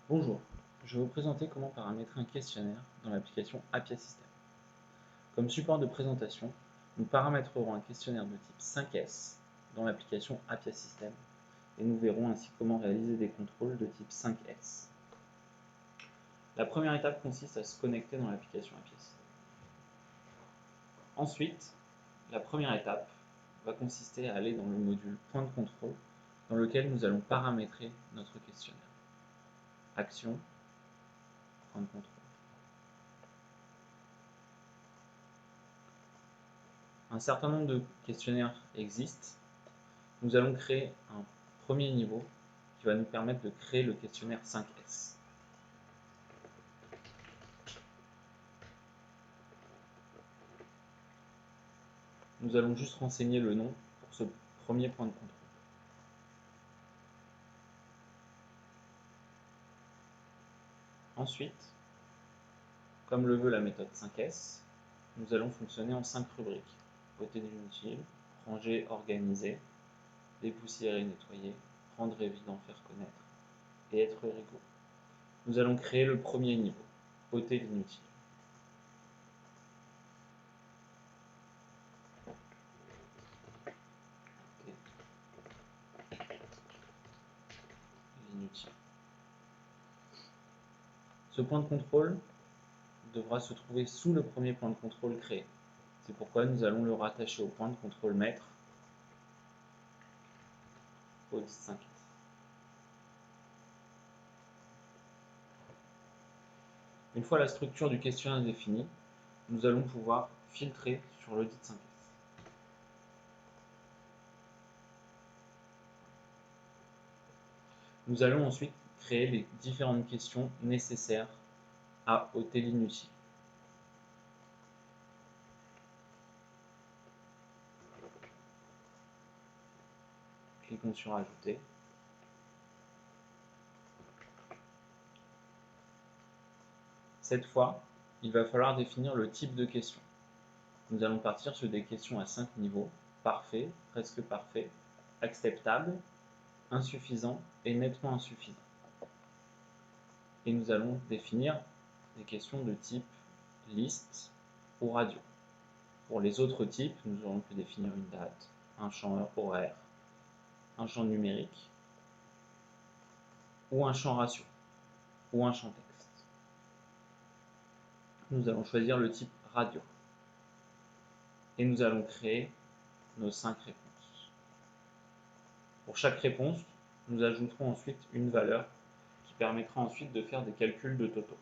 Bonjour, je vais vous présenter comment paramétrer un questionnaire dans l'application Appia System. Comme support de présentation, nous paramétrerons un questionnaire de type 5S dans l'application Appia System et nous verrons ainsi comment réaliser des contrôles de type 5S. La première étape consiste à se connecter dans l'application Appia System. Ensuite, la première étape va consister à aller dans le module point de contrôle dans lequel nous allons paramétrer notre questionnaire. Action, point de contrôle. Un certain nombre de questionnaires existent. Nous allons créer un premier niveau qui va nous permettre de créer le questionnaire 5S. Nous allons juste renseigner le nom pour ce premier point de contrôle. Ensuite, comme le veut la méthode 5S, nous allons fonctionner en 5 rubriques. Beauté de l'inutile, ranger, organiser, dépoussiérer, nettoyer, rendre évident, faire connaître et être rigoureux. Nous allons créer le premier niveau, beauté de l'inutile. Ce point de contrôle devra se trouver sous le premier point de contrôle créé. C'est pourquoi nous allons le rattacher au point de contrôle maître audit 5S. Une fois la structure du questionnaire définie, nous allons pouvoir filtrer sur l'audit 5S. Nous allons ensuite créer les différentes questions nécessaires à ôter l'inutile. Cliquons sur Ajouter. Cette fois, il va falloir définir le type de question. Nous allons partir sur des questions à 5 niveaux, parfait, presque parfait, acceptable, insuffisant et nettement insuffisant. Et nous allons définir des questions de type liste ou radio. Pour les autres types, nous aurons pu définir une date, un champ horaire, un champ numérique, ou un champ ratio, ou un champ texte. Nous allons choisir le type radio. Et nous allons créer nos 5 réponses. Pour chaque réponse, nous ajouterons ensuite une valeur qui permettra ensuite de faire des calculs de totaux.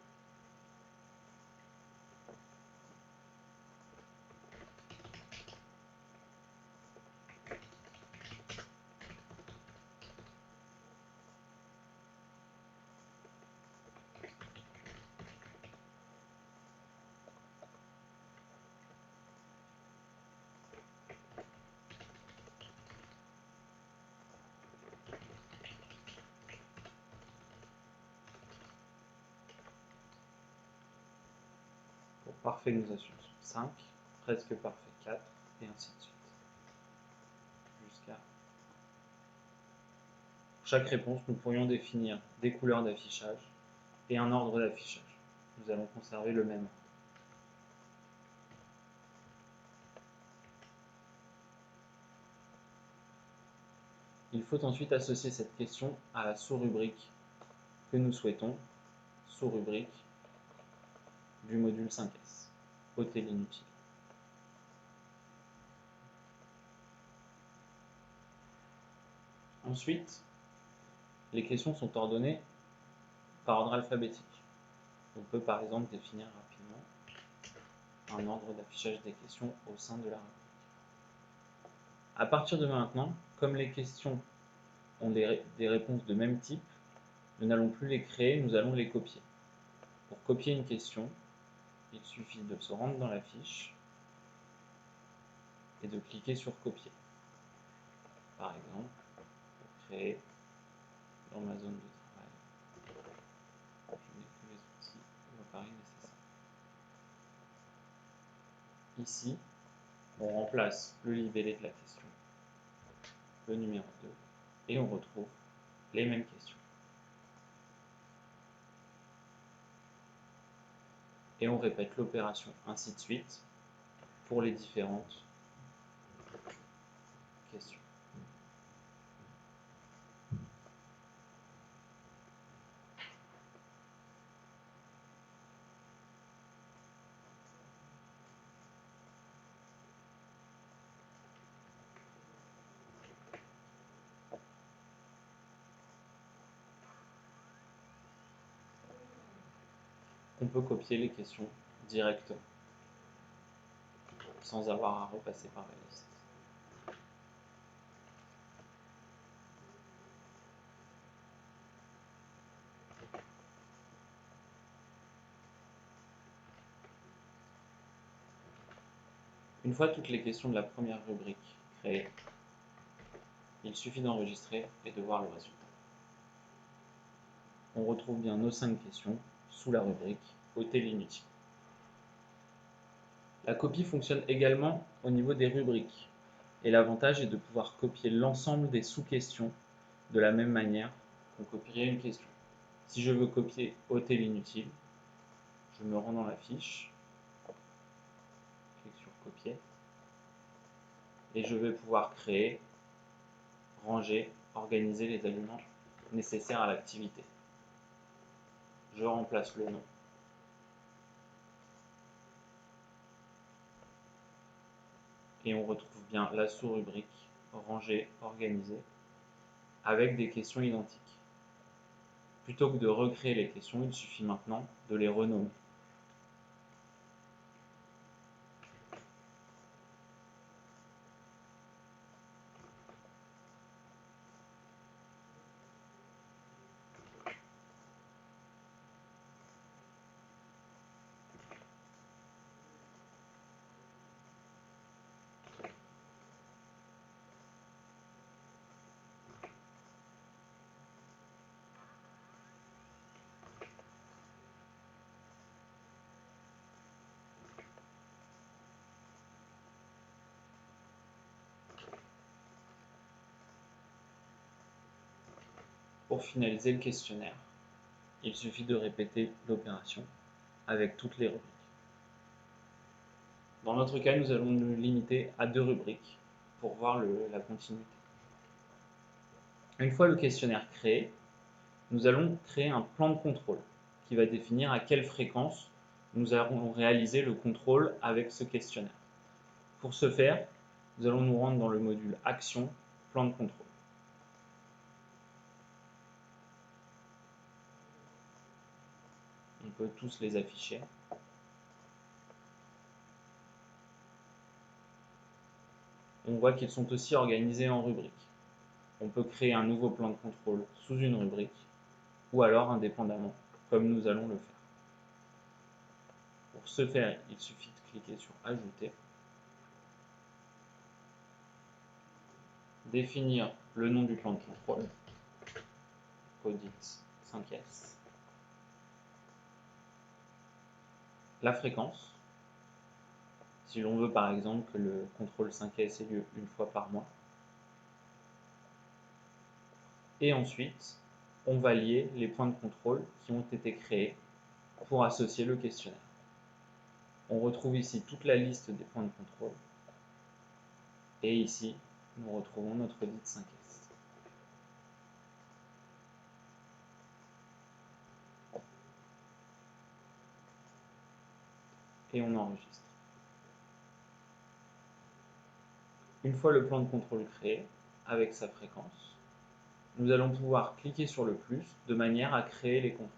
Pour parfait, nous assurons 5, presque parfait 4, et ainsi de suite. Pour chaque réponse, nous pourrions définir des couleurs d'affichage et un ordre d'affichage. Nous allons conserver le même ordre. Il faut ensuite associer cette question à la sous-rubrique que nous souhaitons, sous-rubrique du module 5S, ôter l'inutile. Ensuite, les questions sont ordonnées par ordre alphabétique. On peut par exemple définir rapidement un ordre d'affichage des questions au sein de la rubrique. À partir de maintenant, comme les questions ont des réponses de même type, nous n'allons plus les créer, nous allons les copier. Pour copier une question, il suffit de se rendre dans la fiche et de cliquer sur copier. Par exemple, pour créer dans ma zone de travail, je n'ai que les outils qui m'apparaissent nécessaires. Ici, on remplace le libellé de la question, le numéro 2, et on retrouve les mêmes questions. et on répète l'opération ainsi de suite pour les différentes questions. On peut copier les questions directement, sans avoir à repasser par la liste. Une fois toutes les questions de la première rubrique créées, il suffit d'enregistrer et de voir le résultat. On retrouve bien nos 5 questions sous la rubrique « ôter l'inutile ». La copie fonctionne également au niveau des rubriques, et l'avantage est de pouvoir copier l'ensemble des sous-questions de la même manière qu'on copierait une question. Si je veux copier « ôter l'inutile », je me rends dans la fiche, clique sur « Copier », et je vais pouvoir créer, ranger, organiser les éléments nécessaires à l'activité. Je remplace le nom. Et on retrouve bien la sous-rubrique ranger, organiser, avec des questions identiques. Plutôt que de recréer les questions, il suffit maintenant de les renommer. Pour finaliser le questionnaire, il suffit de répéter l'opération avec toutes les rubriques. Dans notre cas, nous allons nous limiter à 2 rubriques pour voir la continuité. Une fois le questionnaire créé, nous allons créer un plan de contrôle qui va définir à quelle fréquence nous allons réaliser le contrôle avec ce questionnaire. Pour ce faire, nous allons nous rendre dans le module Action, plan de contrôle. On peut tous les afficher. On voit qu'ils sont aussi organisés en rubriques. On peut créer un nouveau plan de contrôle sous une rubrique, ou alors indépendamment, comme nous allons le faire. Pour ce faire, il suffit de cliquer sur Ajouter, définir le nom du plan de contrôle, Audit 5S, la fréquence, si l'on veut par exemple que le contrôle 5S ait lieu une fois par mois, et ensuite on va lier les points de contrôle qui ont été créés pour associer le questionnaire. On retrouve ici toute la liste des points de contrôle, et ici nous retrouvons notre audit 5S. Et on enregistre. Une fois le plan de contrôle créé, avec sa fréquence, nous allons pouvoir cliquer sur le plus de manière à créer les contrôles.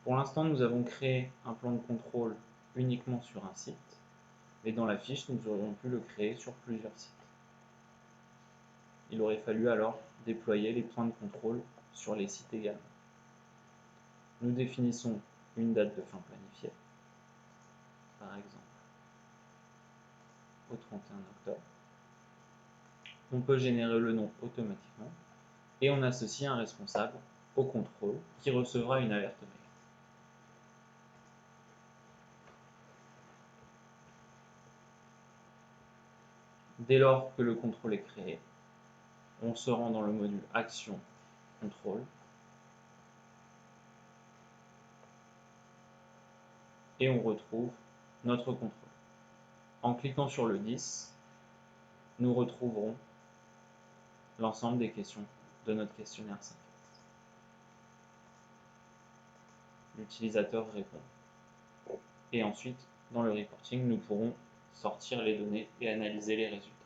Pour l'instant, nous avons créé un plan de contrôle uniquement sur un site, mais dans la fiche, nous aurions pu le créer sur plusieurs sites. Il aurait fallu alors déployer les points de contrôle sur les sites également. Nous définissons une date de fin planifiée, par exemple au 31 octobre. On peut générer le nom automatiquement et on associe un responsable au contrôle qui recevra une alerte mail. Dès lors que le contrôle est créé, on se rend dans le module Action, Contrôle, et on retrouve notre contrôle. En cliquant sur le 10, nous retrouverons l'ensemble des questions de notre questionnaire 5. L'utilisateur répond. Et ensuite, dans le reporting, nous pourrons sortir les données et analyser les résultats.